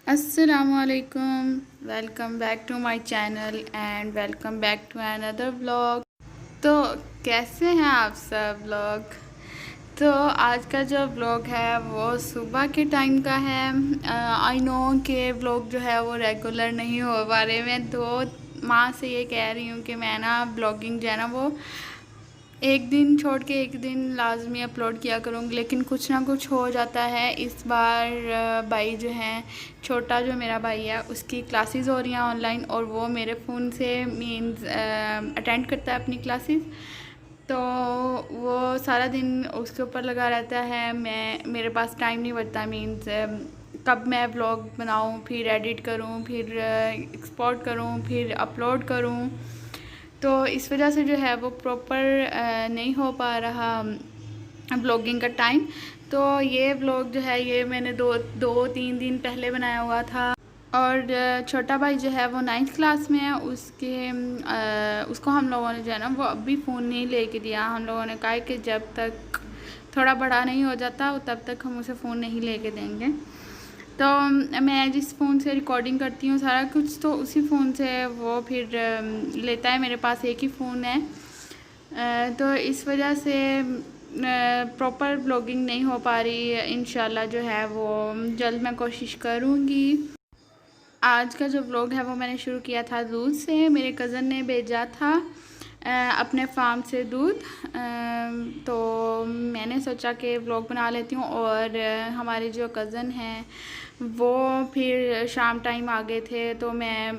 Assalamualaikum, welcome back to my channel and welcome back to another vlog. तो कैसे हैं आप सब लोग। तो आज का जो व्लॉग है वो सुबह के टाइम का है। आई नो कि व्लॉग जो है वो रेगुलर नहीं हो पा रहे। मैं 2 माह से ये कह रही हूँ कि मैं ना ब्लॉगिंग जो है ना वो एक दिन छोड़ के एक दिन लाजमी अपलोड किया करूँगी, लेकिन कुछ ना कुछ हो जाता है। इस बार भाई जो हैं, छोटा जो मेरा भाई है, उसकी क्लासेस हो रही हैं ऑनलाइन और वो मेरे फ़ोन से मींस अटेंड करता है अपनी क्लासेस। तो वो सारा दिन उसके ऊपर लगा रहता है। मेरे पास टाइम नहीं बचता मींस कब मैं व्लॉग बनाऊँ, फिर एडिट करूँ, फिर एक्सपोर्ट करूँ, फिर अपलोड करूँ। तो इस वजह से जो है वो प्रॉपर नहीं हो पा रहा ब्लॉगिंग का टाइम। तो ये व्लॉग जो है ये मैंने 2-3 दिन पहले बनाया हुआ था। और छोटा भाई जो है वो 9th क्लास में है। उसको हम लोगों ने जो है ना वो अभी फ़ोन नहीं लेके दिया। हम लोगों ने कहा कि जब तक थोड़ा बड़ा नहीं हो जाता तब तक हम उसे फ़ोन नहीं लेके देंगे। तो मैं जिस फ़ोन से रिकॉर्डिंग करती हूँ सारा कुछ, तो उसी फ़ोन से वो फिर लेता है। मेरे पास एक ही फ़ोन है। तो इस वजह से प्रॉपर ब्लॉगिंग नहीं हो पा रही। इंशाल्लाह जो है वो जल्द मैं कोशिश करूँगी। आज का जो व्लॉग है वो मैंने शुरू किया था दूध से। मेरे कज़न ने भेजा था अपने फार्म से दूध। तो मैंने सोचा कि व्लॉग बना लेती हूँ। और हमारे जो कज़न हैं वो फिर शाम टाइम आ गए थे, तो मैं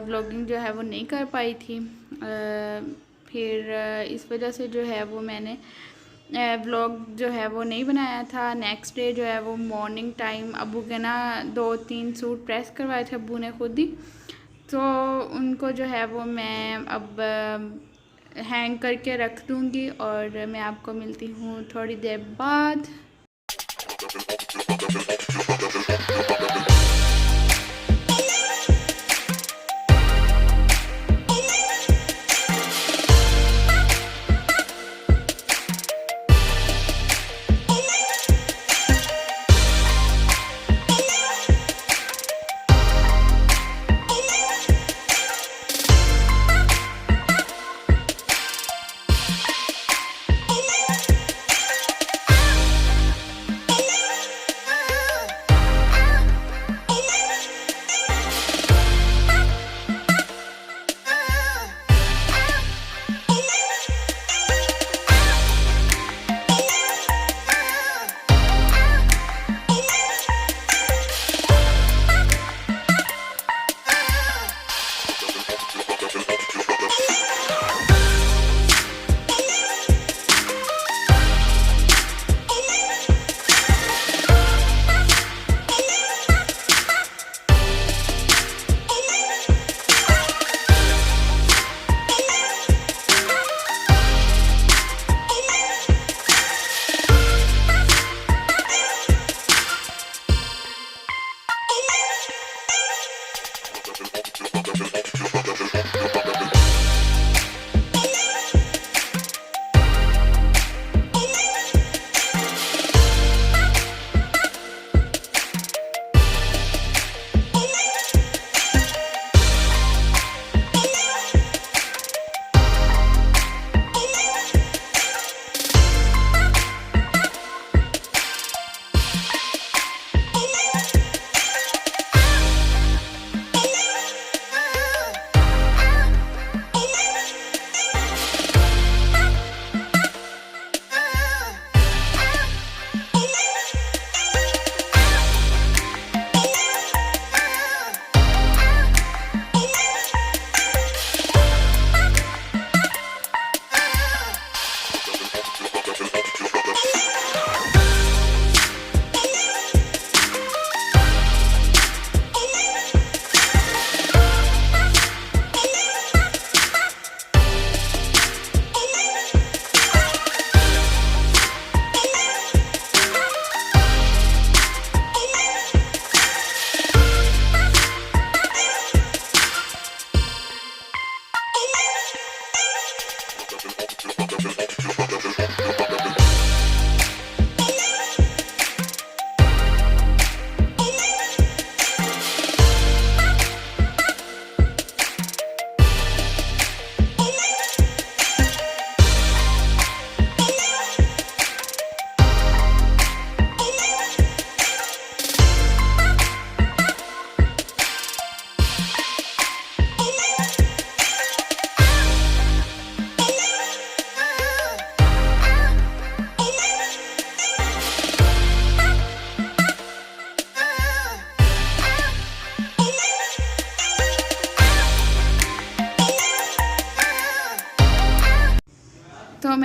व्लॉगिंग जो है वो नहीं कर पाई थी। फिर इस वजह से जो है वो मैंने व्लॉग जो है वो नहीं बनाया था। नेक्स्ट डे जो है वो मॉर्निंग टाइम अबू के ना 2-3 सूट प्रेस करवाए थे अबू ने खुद ही। तो उनको जो है वो मैं अब हैंग करके रख दूँगी और मैं आपको मिलती हूँ थोड़ी देर बाद।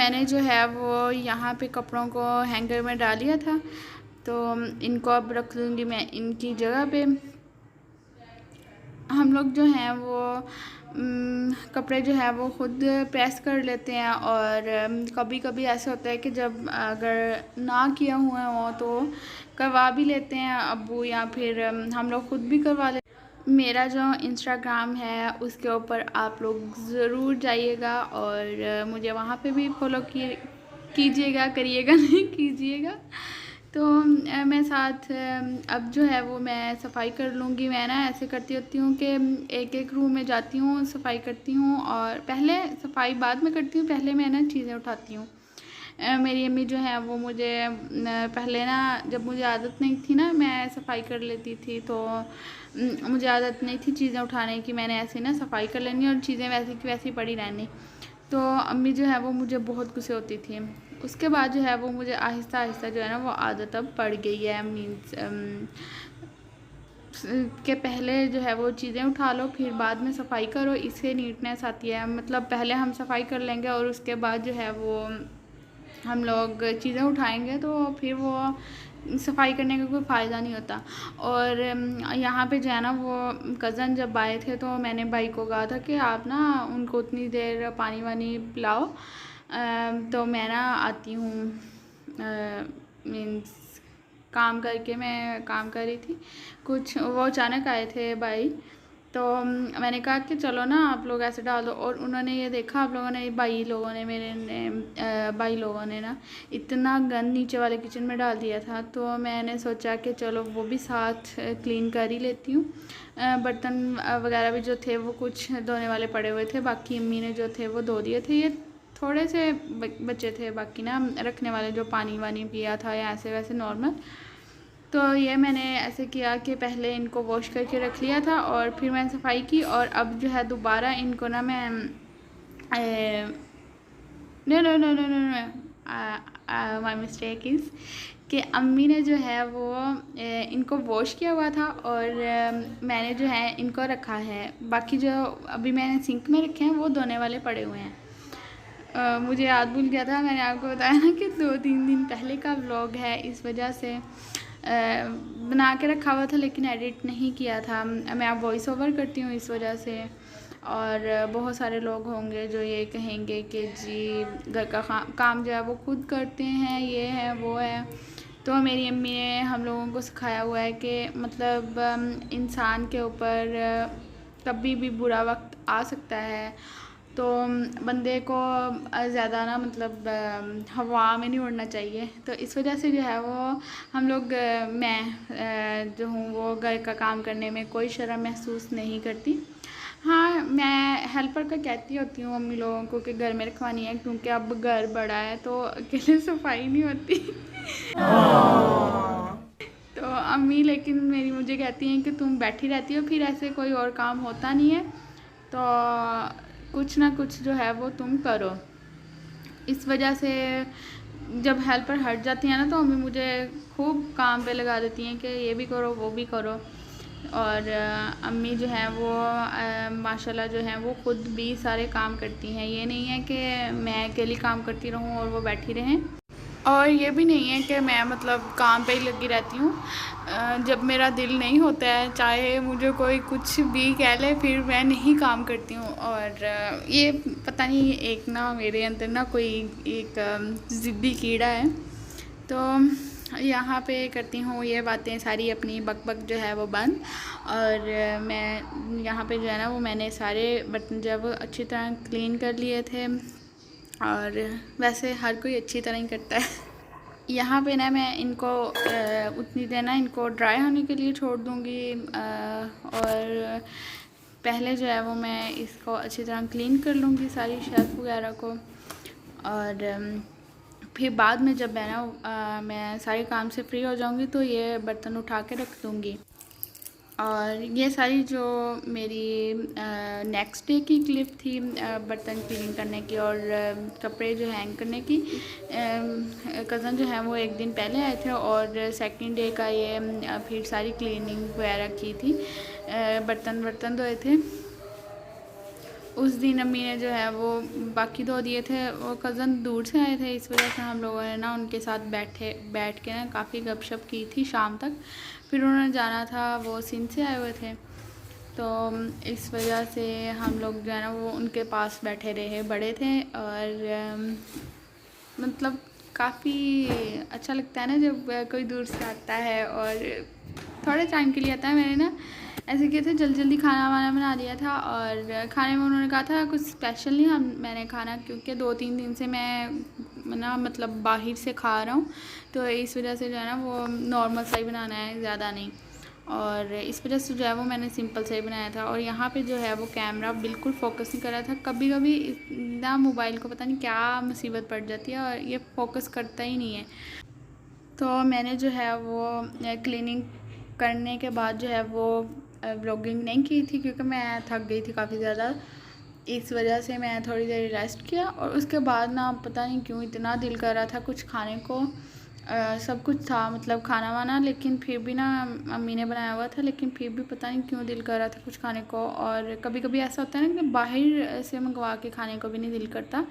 मैंने जो है वो यहाँ पे कपड़ों को हैंगर में डाल लिया था, तो इनको अब रख दूँगी मैं इनकी जगह पे। हम लोग जो हैं वो कपड़े जो है वो खुद प्रेस कर लेते हैं, और कभी कभी ऐसा होता है कि जब अगर ना किया हुआ हो तो करवा भी लेते हैं अब्बू, या फिर हम लोग खुद भी करवा लेते हैं। मेरा जो इंस्टाग्राम है उसके ऊपर आप लोग ज़रूर जाइएगा और मुझे वहाँ पे भी फॉलो कीजिएगा, करिएगा नहीं कीजिएगा। तो मैं साथ अब जो है वो मैं सफाई कर लूँगी। मैं ना ऐसे करती होती हूँ कि एक एक रूम में जाती हूँ, सफाई करती हूँ, और पहले सफाई बाद में करती हूँ, पहले मैं ना चीज़ें उठाती हूँ। मेरी अम्मी जो है वो मुझे पहले ना, जब मुझे आदत नहीं थी ना, मैं सफाई कर लेती थी, तो मुझे आदत नहीं थी चीज़ें उठाने की। मैंने ऐसे ना सफाई कर लेनी और चीज़ें वैसी की वैसी पड़ी रहनी। तो अम्मी जो है वो मुझे बहुत गुस्से होती थी। उसके बाद जो है वो मुझे आहिस्ता आहिस्ता जो है ना वो आदत अब पड़ गई है। मीन्स के पहले जो है वो चीज़ें उठा लो, फिर बाद में सफाई करो, इससे नीटनेस आती है। मतलब पहले हम सफाई कर लेंगे और उसके बाद जो है वो हम लोग चीज़ें उठाएंगे, तो फिर वो सफाई करने का कोई फ़ायदा नहीं होता। और यहाँ पे जो है ना वो कज़न जब आए थे, तो मैंने भाई को कहा था कि आप ना उनको उतनी देर पानी वानी पिलाओ, तो मैं ना आती हूँ। मीन्स काम करके, मैं काम कर रही थी कुछ, वो अचानक आए थे भाई, तो मैंने कहा कि चलो ना आप लोग ऐसे डाल दो। और उन्होंने ये देखा, आप लोगों ने, भाई लोगों ने, भाई लोगों ने ना इतना गंद नीचे वाले किचन में डाल दिया था। तो मैंने सोचा कि चलो वो भी साथ क्लीन कर ही लेती हूँ। बर्तन वगैरह भी जो थे वो कुछ धोने वाले पड़े हुए थे, बाकी अम्मी ने जो थे वो धो दिए थे। ये थोड़े से बच्चे थे बाकी ना रखने वाले, जो पानी वानी पिया था या ऐसे वैसे नॉर्मल। तो ये मैंने ऐसे किया कि पहले इनको वॉश करके रख लिया था और फिर मैंने सफाई की, और अब जो है दोबारा इनको ना मैं no no no no no my mistake is कि अम्मी ने जो है वो इनको वॉश किया हुआ था, और मैंने जो है इनको रखा है। बाकी जो अभी मैंने सिंक में रखे हैं वो धोने वाले पड़े हुए हैं। मुझे याद भूल गया था, मैंने आपको बताया ना कि 2-3 दिन पहले का व्लॉग है, इस वजह से बना के रखा हुआ था लेकिन एडिट नहीं किया था। मैं अब वॉइस ओवर करती हूँ इस वजह से। और बहुत सारे लोग होंगे जो ये कहेंगे कि जी घर का काम जो है वो खुद करते हैं, ये है वो है। तो मेरी अम्मी ने हम लोगों को सिखाया हुआ है कि मतलब इंसान के ऊपर कभी भी बुरा वक्त आ सकता है, तो बंदे को ज़्यादा ना मतलब हवा में नहीं उड़ना चाहिए। तो इस वजह से जो है वो हम लोग मैं जो हूँ वो घर का काम करने में कोई शर्म महसूस नहीं करती। हाँ, मैं हेल्पर का कहती होती हूँ अम्मी लोगों को कि घर में रखवानी है, क्योंकि अब घर बड़ा है तो अकेले सफाई नहीं होती। तो अम्मी लेकिन मेरी मुझे कहती हैं कि तुम बैठी रहती हो, फिर ऐसे कोई और काम होता नहीं है, तो कुछ ना कुछ जो है वो तुम करो। इस वजह से जब हेल्पर हट जाती है ना, तो अम्मी मुझे खूब काम पे लगा देती हैं कि ये भी करो वो भी करो। और अम्मी जो है वो माशाल्लाह जो है वो खुद भी सारे काम करती हैं। ये नहीं है कि मैं अकेली काम करती रहूं और वो बैठी रहें, और ये भी नहीं है कि मैं मतलब काम पे ही लगी रहती हूँ। जब मेरा दिल नहीं होता है, चाहे मुझे कोई कुछ भी कह ले, फिर मैं नहीं काम करती हूँ। और ये पता नहीं एक ना मेरे अंदर ना कोई एक ज़िद्दी कीड़ा है, तो यहाँ पे करती हूँ ये बातें सारी अपनी बक जो है वो बंद। और मैं यहाँ पे जो है ना वो मैंने सारे बर्तन जो है वो अच्छी तरह क्लीन कर लिए थे, और वैसे हर कोई अच्छी तरह ही करता है। यहाँ पे ना मैं इनको उतनी देर ना इनको ड्राई होने के लिए छोड़ दूँगी, और पहले जो है वो मैं इसको अच्छी तरह क्लीन कर लूँगी सारी शेल्फ वगैरह को। और फिर बाद में जब मैं ना मैं सारे काम से फ्री हो जाऊँगी तो ये बर्तन उठा के रख दूँगी। और ये सारी जो मेरी नेक्स्ट डे की क्लिप थी बर्तन क्लीन करने की और कपड़े जो हैंग करने की, कज़न जो है वो एक दिन पहले आए थे और सेकंड डे का ये फिर सारी क्लीनिंग वगैरह की थी, बर्तन धोए थे। उस दिन अम्मी ने जो है वो बाकी 2 दिए थे, वो कज़न दूर से आए थे, इस वजह से हम लोगों ने ना उनके साथ बैठ के ना काफ़ी गपशप की थी शाम तक। फिर उन्होंने जाना था, वो सिंध से आए हुए थे, तो इस वजह से हम लोग जो है ना वो उनके पास बैठे रहे, बड़े थे। और मतलब काफ़ी अच्छा लगता है ना जब कोई दूर से आता है और थोड़े टाइम के लिए आता है। मैंने ना ऐसे किए थे, जल्दी जल्दी खाना वाना बना दिया था, और खाने में उन्होंने कहा था कुछ स्पेशल नहीं मैंने खाना, क्योंकि 2-3 दिन से मैं ना मतलब बाहर से खा रहा हूँ, तो इस वजह से जो है ना वो नॉर्मल सा ही बनाना है, ज़्यादा नहीं। और इस वजह से जो है वो मैंने सिंपल से ही बनाया था। और यहाँ पे जो है वो कैमरा बिल्कुल फोकस नहीं कर रहा था। कभी कभी ना मोबाइल को पता नहीं क्या मुसीबत पड़ जाती है और ये फोकस करता ही नहीं है। तो मैंने जो है वो क्लीनिंग करने के बाद जो है वो व्लॉगिंग नहीं की थी, क्योंकि मैं थक गई थी काफ़ी ज़्यादा, इस वजह से मैं थोड़ी देर रेस्ट किया। और उसके बाद ना पता नहीं क्यों इतना दिल कर रहा था कुछ खाने को। सब कुछ था मतलब खाना वाना, लेकिन फिर भी ना अम्मी ने बनाया हुआ था, लेकिन फिर भी पता नहीं क्यों दिल कर रहा था कुछ खाने को। और कभी कभी ऐसा होता है ना कि बाहर से मंगवा के खाने को भी नहीं दिल करता,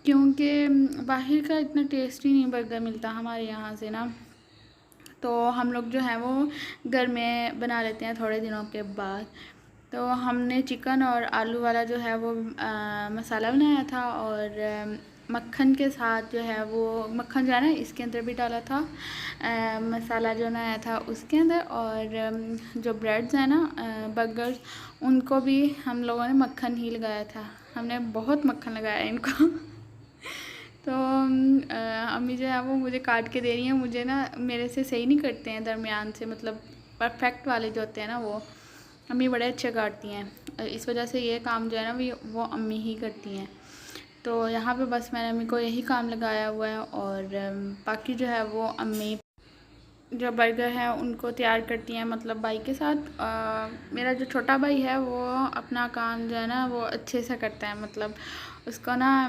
क्योंकि बाहर का इतना टेस्टी नहीं बर्गर मिलता हमारे यहाँ से ना। तो हम लोग जो है वो घर में बना लेते हैं थोड़े दिनों के बाद। तो हमने चिकन और आलू वाला जो है वो मसाला बनाया था, और मक्खन के साथ जो है वो मक्खन जो है ना इसके अंदर भी डाला था, मसाला जो बनाया था उसके अंदर। और जो ब्रेड्स हैं ना बर्गर्स, उनको भी हम लोगों ने मक्खन ही लगाया था, हमने बहुत मक्खन लगाया इनको। तो अम्मी जो है वो मुझे काट के दे रही हैं, मुझे ना मेरे से सही नहीं करते हैं दरमियान से, मतलब परफेक्ट वाले जो होते हैं ना वो अम्मी बड़े अच्छे काटती हैं। इस वजह से ये काम जो है ना वो अम्मी ही करती हैं। तो यहाँ पे बस मैंने अम्मी को यही काम लगाया हुआ है, और बाकी जो है वो अम्मी जो बर्गर है उनको तैयार करती हैं, मतलब भाई के साथ। मेरा जो छोटा भाई है वो अपना काम जो है ना वो अच्छे से करता है, मतलब उसको ना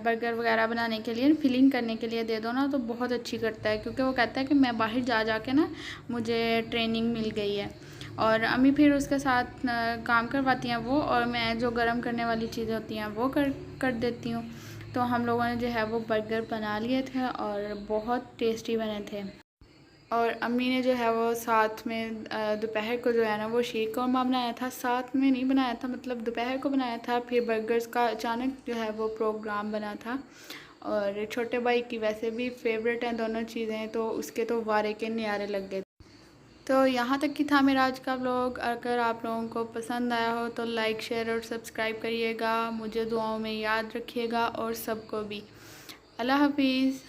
बर्गर वगैरह बनाने के लिए, फिलिंग करने के लिए दे दो ना तो बहुत अच्छी करता है, क्योंकि वो कहता है कि मैं बाहर जा जा के ना मुझे ट्रेनिंग मिल गई है। और अम्मी फिर उसके साथ काम करवाती हैं वो, और मैं जो गर्म करने वाली चीज़ें होती हैं वो कर देती हूँ। तो हम लोगों ने जो है वो बर्गर बना लिए थे और बहुत टेस्टी बने थे। और अम्मी ने जो है वो साथ में दोपहर को जो है ना वो शीर कौरमा बनाया था, साथ में नहीं बनाया था, मतलब दोपहर को बनाया था। फिर बर्गर्स का अचानक जो है वो प्रोग्राम बना था, और छोटे भाई की वैसे भी फेवरेट हैं दोनों चीज़ें, तो उसके तो वारे के न्यारे लग गए। तो यहाँ तक कि था मेरा आज का व्लॉग। अगर आप लोगों को पसंद आया हो तो लाइक शेयर और सब्सक्राइब करिएगा, मुझे दुआओं में याद रखिएगा, और सबको भी। अल्लाह हाफिज़।